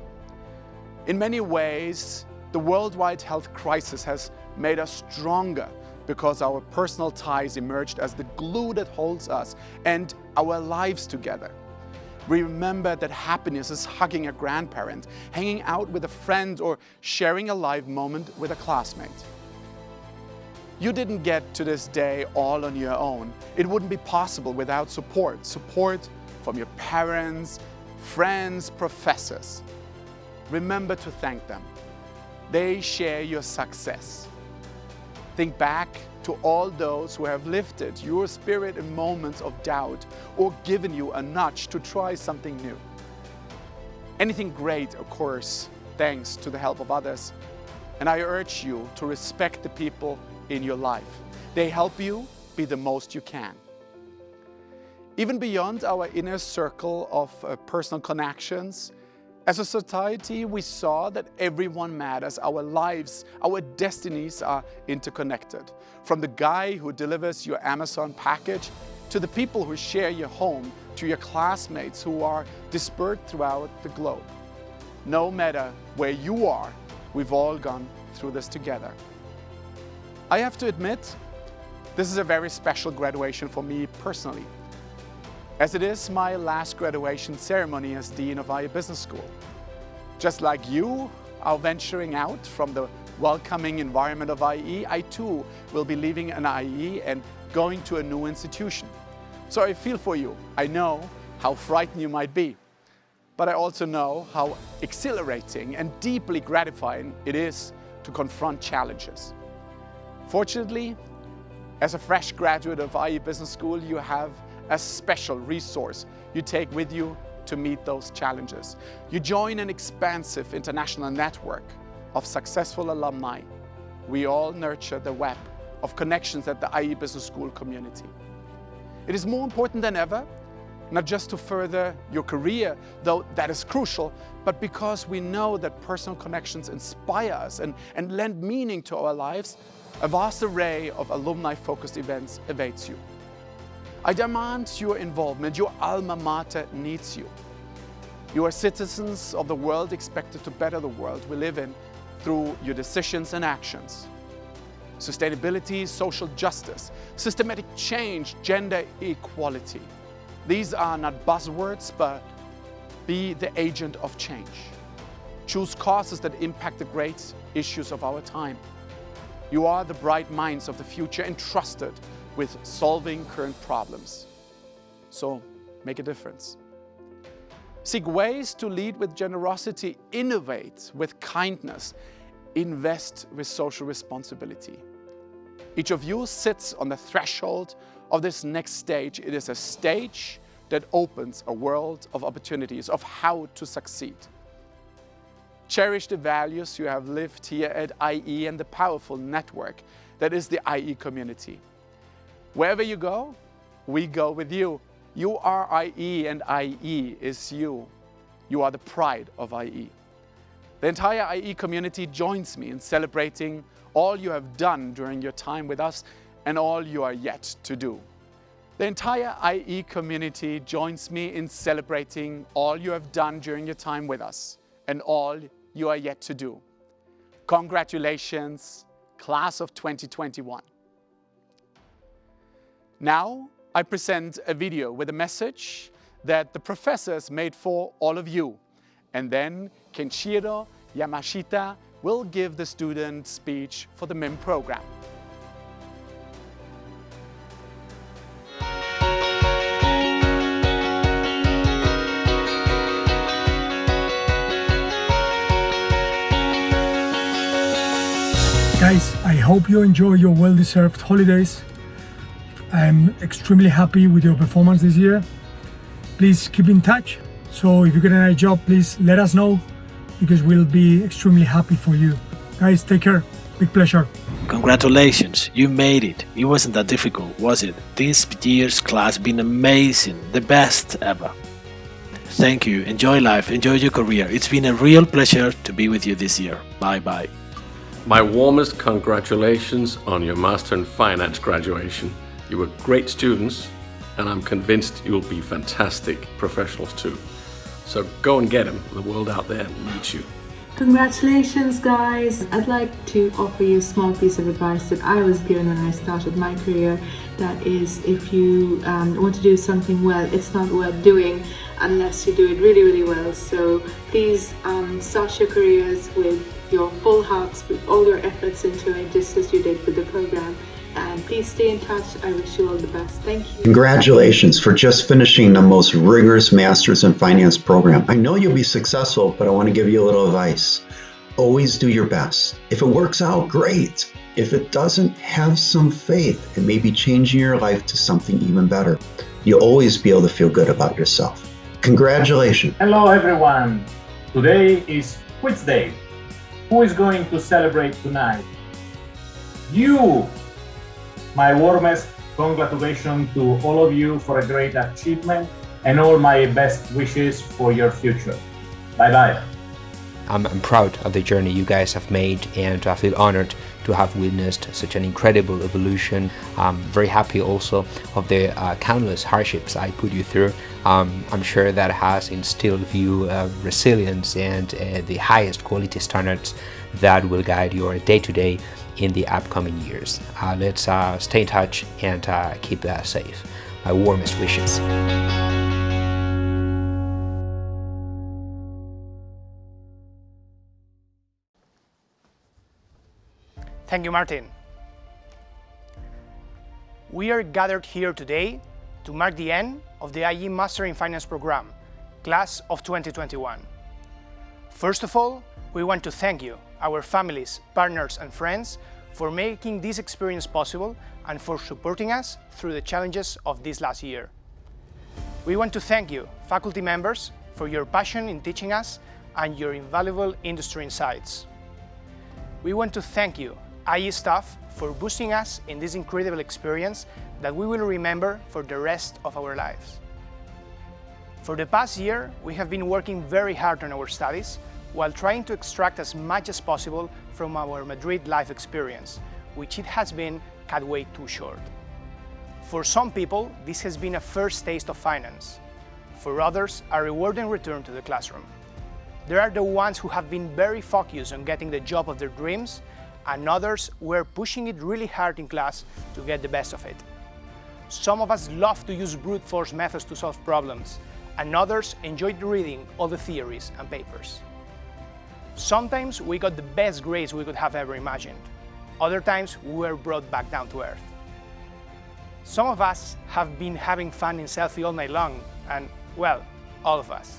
In many ways, the worldwide health crisis has made us stronger because our personal ties emerged as the glue that holds us and our lives together. We remember that happiness is hugging a grandparent, hanging out with a friend, or sharing a live moment with a classmate. You didn't get to this day all on your own. It wouldn't be possible without support. Support from your parents, friends, professors. Remember to thank them. They share your success. Think back to all those who have lifted your spirit in moments of doubt or given you a nudge to try something new. Anything great occurs thanks to the help of others, and I urge you to respect the people in your life. They help you be the most you can. Even beyond our inner circle of personal connections, as a society, we saw that everyone matters. Our lives, our destinies are interconnected. From the guy who delivers your Amazon package, to the people who share your home, to your classmates who are dispersed throughout the globe. No matter where you are, we've all gone through this together. I have to admit, this is a very special graduation for me personally, as it is my last graduation ceremony as Dean of IE Business School. Just like you are venturing out from the welcoming environment of IE, I too will be leaving an IE and going to a new institution. So I feel for you. I know how frightened you might be, but I also know how exhilarating and deeply gratifying it is to confront challenges. Fortunately, as a fresh graduate of IE Business School, you have a special resource you take with you to meet those challenges. You join an expansive international network of successful alumni. We all nurture the web of connections at the IE Business School community. It is more important than ever not just to further your career, though that is crucial, but because we know that personal connections inspire us and lend meaning to our lives. A vast array of alumni-focused events awaits you. I demand your involvement. Your alma mater needs you. You are citizens of the world, expected to better the world we live in through your decisions and actions. Sustainability, social justice, systematic change, gender equality. These are not buzzwords, but be the agent of change. Choose causes that impact the great issues of our time. You are the bright minds of the future, entrusted with solving current problems. So make a difference. Seek ways to lead with generosity, innovate with kindness, invest with social responsibility. Each of you sits on the threshold of this next stage. It is a stage that opens a world of opportunities of how to succeed. Cherish the values you have lived here at IE and the powerful network that is the IE community. Wherever you go, we go with you. You are IE and IE is you. You are the pride of IE. The entire IE community joins me in celebrating all you have done during your time with us and all you are yet to do. The entire IE community joins me in celebrating all you have done during your time with us and all you are yet to do. Congratulations, class of 2021. Now, I present a video with a message that the professors made for all of you. And then Kenshiro Yamashita will give the student speech for the MIM program. Guys, I hope you enjoy your well-deserved holidays. I'm extremely happy with your performance this year. Please keep in touch. So if you get a nice job, please let us know, because we'll be extremely happy for you. Guys, take care. Big pleasure. Congratulations, you made it. It wasn't that difficult, was it? This year's class been amazing, the best ever. Thank you, enjoy life, enjoy your career. It's been a real pleasure to be with you this year. Bye bye. My warmest congratulations on your Master in Finance graduation. You were great students, and I'm convinced you'll be fantastic professionals too. So go and get them. The world out there needs you. Congratulations, guys! I'd like to offer you a small piece of advice that I was given when I started my career. That is, if you want to do something well, it's not worth doing unless you do it really, really well. So please start your careers with your full hearts, with all your efforts into it, just as you did with the program. And please stay in touch. I wish you all the best. Thank you. Congratulations for just finishing the most rigorous Masters in Finance program. I know you'll be successful, but I want to give you a little advice. Always do your best. If it works out, great. If it doesn't, have some faith. It may be changing your life to something even better. You'll always be able to feel good about yourself. Congratulations. Hello, everyone. Today is Quiz Day. Who is going to celebrate tonight? You! My warmest congratulations to all of you for a great achievement and all my best wishes for your future. Bye-bye. I'm proud of the journey you guys have made, and I feel honored to have witnessed such an incredible evolution. I'm very happy also of the countless hardships I put you through. I'm sure that has instilled you resilience and the highest quality standards that will guide your day-to-day in the upcoming years. Let's stay in touch and keep safe. My warmest wishes. Thank you, Martin. We are gathered here today to mark the end of the IE Master in Finance program, class of 2021. First of all, we want to thank you, our families, partners, and friends, for making this experience possible and for supporting us through the challenges of this last year. We want to thank you, faculty members, for your passion in teaching us and your invaluable industry insights. We want to thank you, IE staff, for boosting us in this incredible experience that we will remember for the rest of our lives. For the past year, we have been working very hard on our studies while trying to extract as much as possible from our Madrid life experience, which it has been cut way too short. For some people, this has been a first taste of finance. For others, a rewarding return to the classroom. There are the ones who have been very focused on getting the job of their dreams, and others were pushing it really hard in class to get the best of it. Some of us love to use brute force methods to solve problems, and others enjoyed reading all the theories and papers. Sometimes we got the best grades we could have ever imagined. Other times we were brought back down to earth. Some of us have been having fun in selfie all night long, and, well, all of us.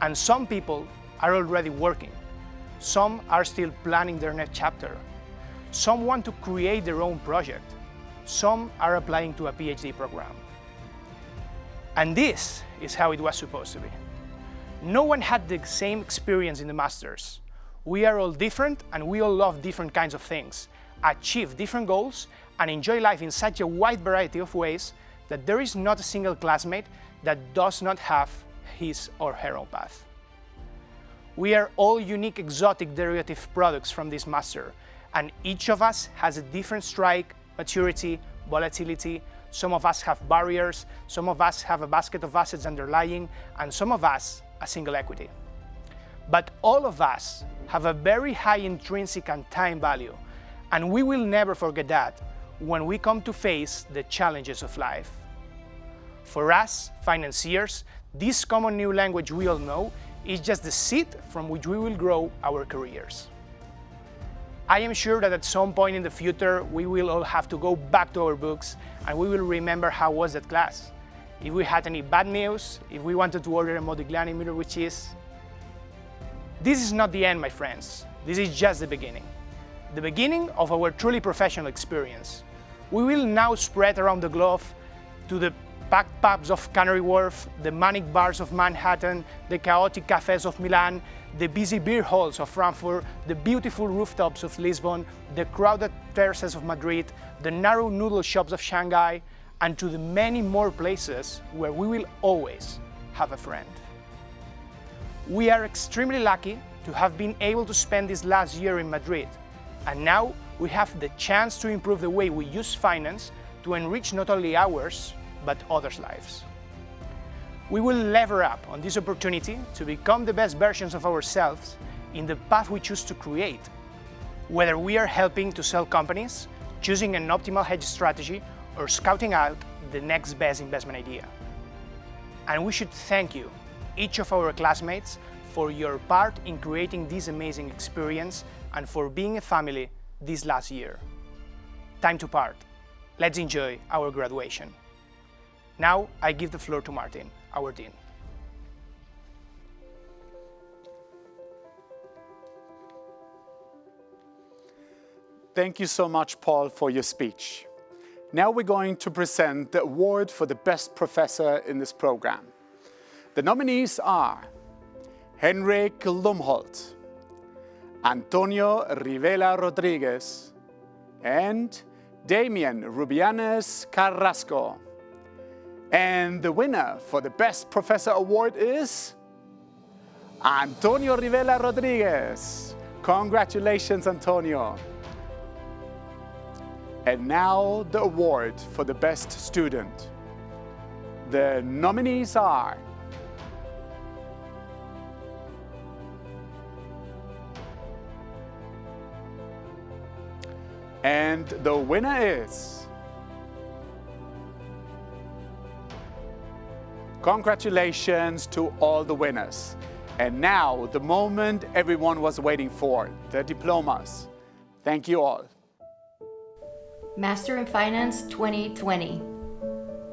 And some people are already working. Some are still planning their next chapter. Some want to create their own project. Some are applying to a PhD program. And this is how it was supposed to be. No one had the same experience in the Masters. We are all different and we all love different kinds of things, achieve different goals, and enjoy life in such a wide variety of ways that there is not a single classmate that does not have his or her own path. We are all unique exotic derivative products from this master, and each of us has a different strike, maturity, volatility. Some of us have barriers, some of us have a basket of assets underlying, and some of us a single equity. But all of us have a very high intrinsic and time value, and we will never forget that when we come to face the challenges of life. For us, financiers, this common new language we all know is just the seed from which we will grow our careers. I am sure that at some point in the future, we will all have to go back to our books and we will remember how was that class. If we had any bad news, if we wanted to order a Modigliani mirror with cheese. This is not the end, my friends. This is just the beginning. The beginning of our truly professional experience. We will now spread around the globe to the packed pubs of Canary Wharf, the manic bars of Manhattan, the chaotic cafes of Milan, the busy beer halls of Frankfurt, the beautiful rooftops of Lisbon, the crowded terraces of Madrid, the narrow noodle shops of Shanghai, and to the many more places where we will always have a friend. We are extremely lucky to have been able to spend this last year in Madrid, and now we have the chance to improve the way we use finance to enrich not only ours, but others' lives. We will lever up on this opportunity to become the best versions of ourselves in the path we choose to create, whether we are helping to sell companies, choosing an optimal hedge strategy, or scouting out the next best investment idea. And we should thank you, each of our classmates, for your part in creating this amazing experience and for being a family this last year. Time to part. Let's enjoy our graduation. Now I give the floor to Martin, our Dean. Thank you so much, Paul, for your speech. Now we're going to present the award for the best professor in this program. The nominees are Henrik Lumholt, Antonio Rivela Rodriguez, and Damian Rubianes Carrasco. And the winner for the Best Professor Award is Antonio Rivela Rodriguez. Congratulations, Antonio. And now the award for the Best Student. The nominees are and the winner is congratulations to all the winners. And now, the moment everyone was waiting for, the diplomas. Thank you all. Master in Finance 2020.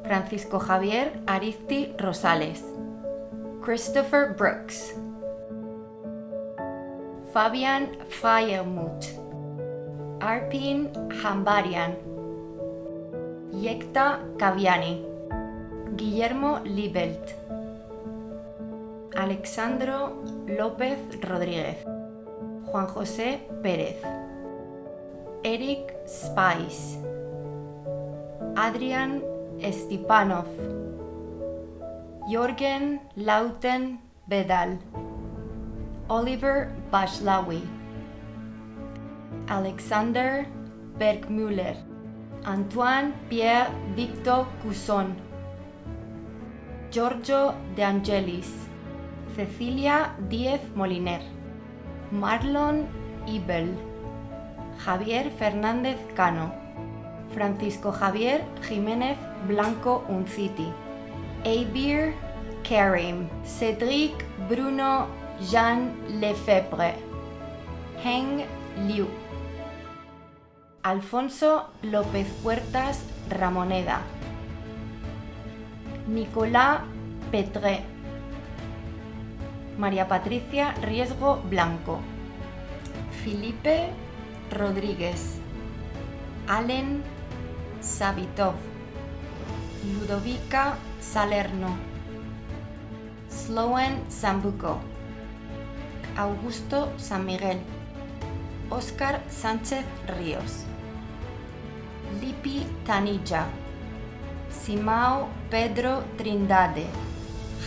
Francisco Javier Arizti Rosales. Christopher Brooks. Fabian Fayermuth. Arpin Hambarian. Yekta Kaviani. Guillermo Liebelt. Alexandro López Rodríguez. Juan José Pérez. Eric Spice. Adrian Stipanov. Jorgen Lauten Bedal, Oliver Bashlawi, Alexander Bergmüller, Antoine Pierre Victor Cusson, Giorgio De Angelis, Cecilia Díez Moliner, Marlon Ibel, Javier Fernández Cano, Francisco Javier Jiménez Blanco Unciti, Abir Karim, Cédric Bruno Jean Lefebvre, Heng Liu, Alfonso López Puertas Ramoneda, Nicolás Petré, María Patricia Riesgo Blanco, Felipe Rodríguez, Allen Savitov, Ludovica Salerno, Sloan Zambuco, Augusto San Miguel, Óscar Sánchez Ríos, Lipi Tanilla, Simao Pedro Trindade,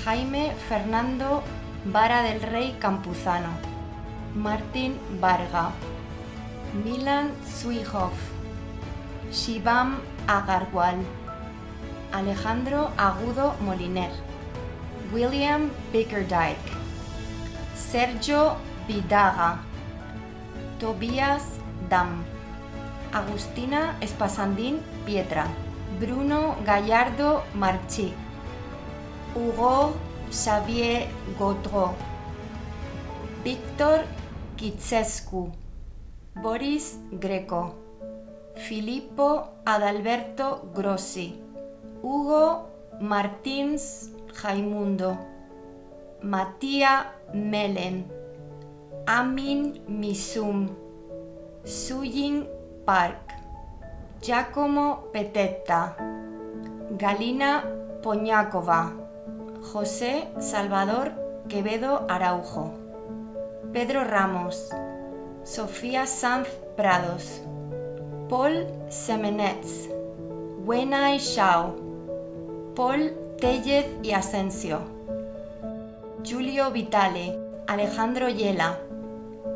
Jaime Fernando Vara del Rey Campuzano, Martín Varga, Milan Suijov, Shivam Agarwal, Alejandro Agudo Moliner, William Bickerdike, Sergio Vidaga, Tobias Dam, Agustina Espasandín Pietra, Bruno Gallardo Marchi, Hugo Xavier Gaudreau, Víctor Kitzescu, Boris Greco, Filippo Adalberto Grossi, Hugo Martins Jaimundo, Matías Melen, Amin Misum, Sujin Park, Giacomo Petetta, Galina Poñákova, José Salvador Quevedo Araujo, Pedro Ramos, Sofía Sanz Prados, Paul Semenets, Wenai Shao, Paul Tellez y Asensio, Julio Vitale, Alejandro Yela,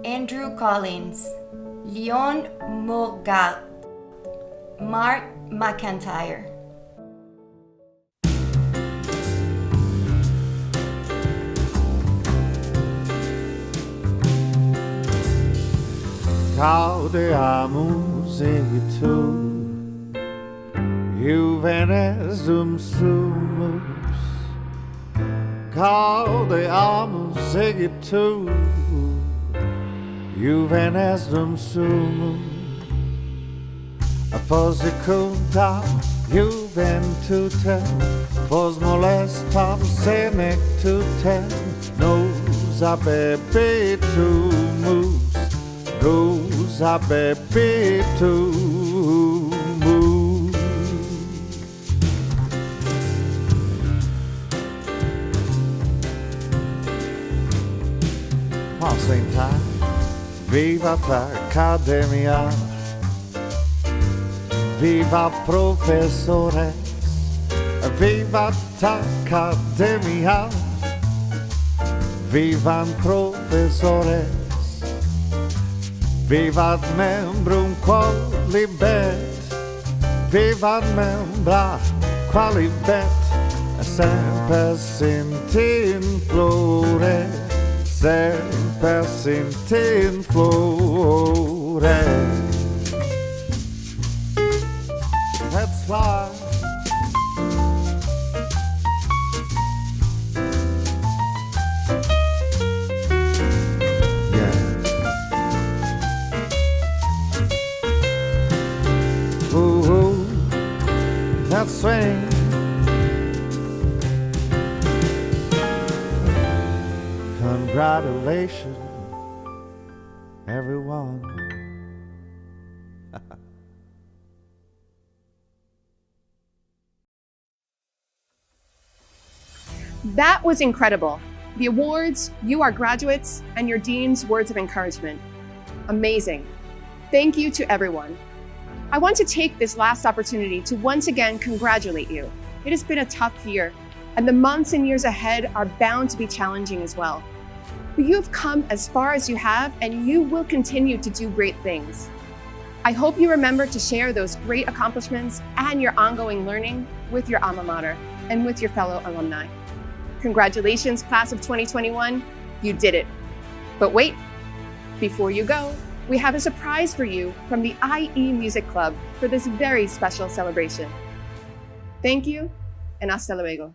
Andrew Collins, Leon Morgat, Mark McIntyre. Gaudeamus tu, Juvenes sumus. Gaudeamus tu, Juvenes sumus. Apos secunda Juventute, pos molestam senectute, nos abebetumus. Nos abebetumus. Passing time, vivat academia, vivat professores, vivat academia, vivat professores. Vivat membrum qualibet, vivat membra qualibet, semper sint in flore, semper sint in flore. Let's fly. Let's swing. Congratulations, everyone. That was incredible. The awards, you, our graduates, and your dean's words of encouragement. Amazing. Thank you to everyone. I want to take this last opportunity to once again congratulate you. It has been a tough year, and the months and years ahead are bound to be challenging as well. But you have come as far as you have, and you will continue to do great things. I hope you remember to share those great accomplishments and your ongoing learning with your alma mater and with your fellow alumni. Congratulations, class of 2021, you did it. But wait, before you go, we have a surprise for you from the IE Music Club for this very special celebration. Thank you, and hasta luego.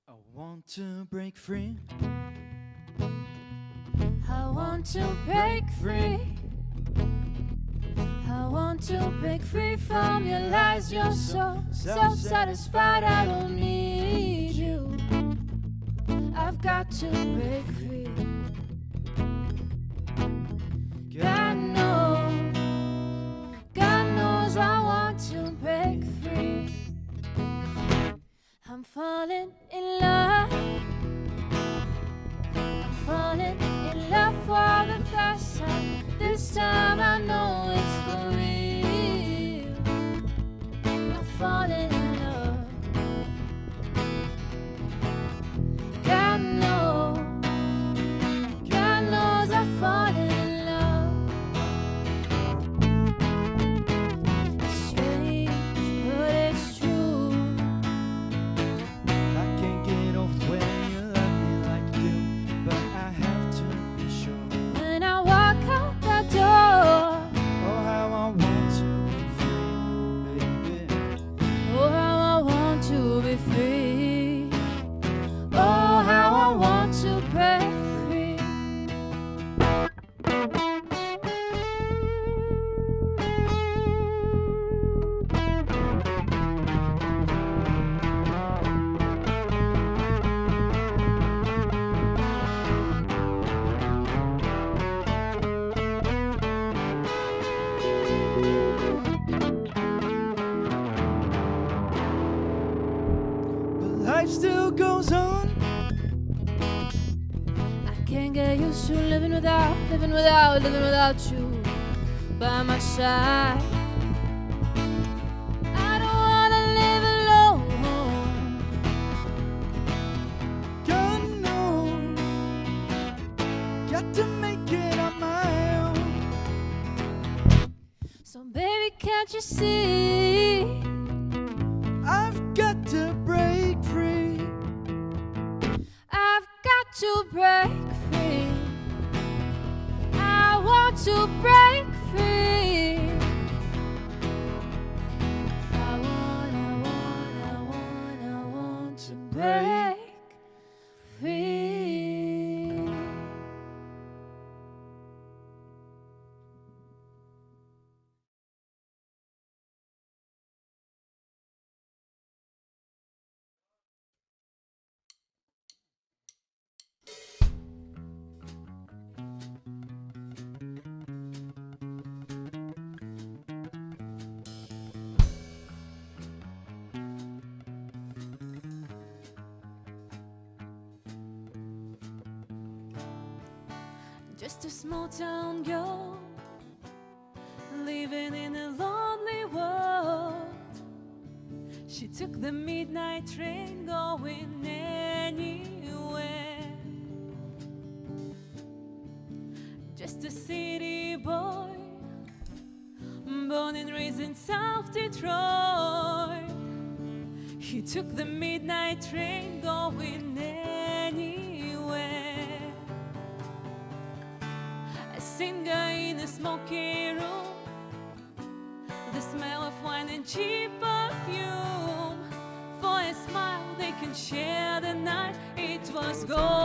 I want to break free. I want to break free. I want to break free from your lies. You're so self-satisfied. I don't need you. I've got to break free. God knows I want to break free. I'm falling in love. I'm falling in love for the first time. This time I know it's for real. I'm falling in love. God knows I'm falling in love. It's strange, but it's true. I can't get off the way you love me like you do, but I have to be sure. When I walk out that door, Oh, how I want to be free, baby. oh how I want to be free. Oh how I want to break free. But life still goes on. I can't get used to living without you by my side. I don't wanna live alone. God knows, got to make it on my own. So baby, can't you see? I've got to break free. I've got to break free. I want to break free. I want to break free. just a small town girl living in a lonely world. She took the midnight train going anywhere. Just a city boy, born and raised in South Detroit. He took the midnight train going anywhere. A singer in a smoky room, the smell of wine and cheap perfume. For a smile they can share the night. It was gold.